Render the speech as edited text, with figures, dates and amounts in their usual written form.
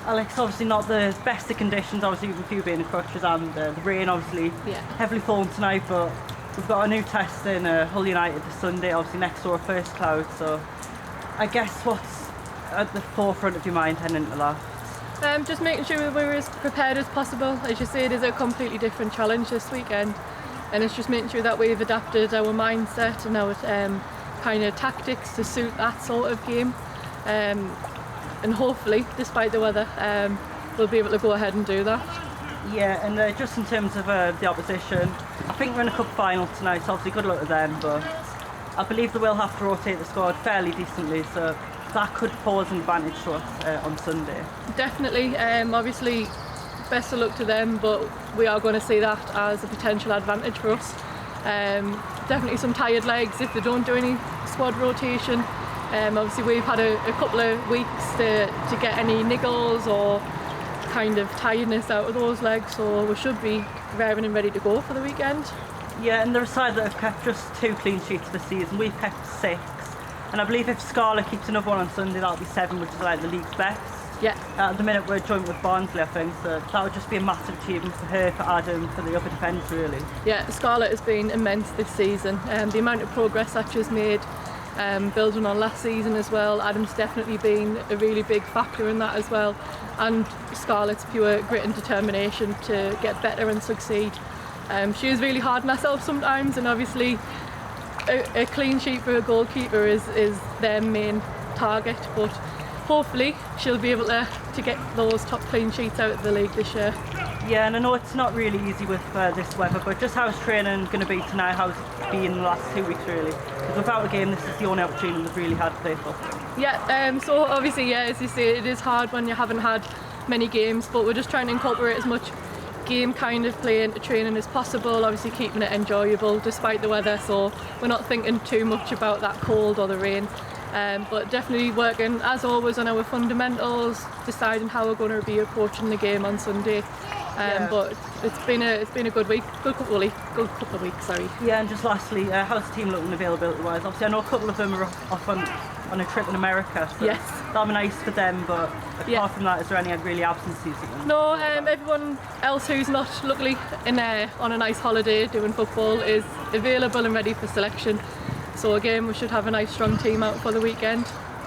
Alex, obviously not the best of conditions, obviously with you being in crutches and the rain obviously heavily falling tonight, but we've got a new test in Hull United this Sunday, obviously next door first cloud, so I guess what's at the forefront of your mind heading into that? Just making sure we're as prepared as possible. As you say, it is a completely different challenge this weekend, and it's just making sure that we've adapted our mindset and our kind of tactics to suit that sort of game. And hopefully, despite the weather, we'll be able to go ahead and do that. Yeah, and just in terms of the opposition, I think we're in a cup final tonight, so obviously good luck to them, but I believe they will have to rotate the squad fairly decently, so that could pose an advantage to us on Sunday. Definitely, obviously best of luck to them, but we are going to see that as a potential advantage for us. Definitely some tired legs if they don't do any squad rotation. Obviously we've had a couple of weeks to get any niggles or kind of tiredness out of those legs, so we should be raring and ready to go for the weekend. Yeah, and they're a side that have kept just 2 clean sheets this season. We've kept 6, and I believe if Scarlett keeps another one on Sunday, that'll be 7, which is like the league's best. Yeah. At the minute we're joint with Barnsley, I think, so that would just be a massive achievement for her, for Adam, for the other defenders really. Yeah, Scarlett has been immense this season. The amount of progress that she's made, building on last season as well. Adam's definitely been a really big factor in that as well, and Scarlett's pure grit and determination to get better and succeed. She is really hard on herself sometimes, and obviously a clean sheet for a goalkeeper is their main target, but hopefully she'll be able to get those top clean sheets out of the league this year. Yeah, and I know it's not really easy with this weather, but just how's training going to be tonight? How's it been the last 2 weeks really? Because without a game, this is the only opportunity we've really had to play football. Yeah, so obviously, yeah, as you say, it is hard when you haven't had many games, but we're just trying to incorporate as much game kind of play into training as possible, obviously keeping it enjoyable despite the weather, so we're not thinking too much about that cold or the rain. But definitely working as always on our fundamentals, deciding how we're going to be approaching the game on Sunday. But it's been a good week, good couple of weeks. Sorry. Yeah, and just lastly, how's the team looking availability wise? Obviously, I know a couple of them are off on a trip in America, so yes, that'll be nice for them. But apart from that, is there any really absences? No, everyone else who's not luckily on a nice holiday doing football is available and ready for selection. So again, we should have a nice strong team out for the weekend.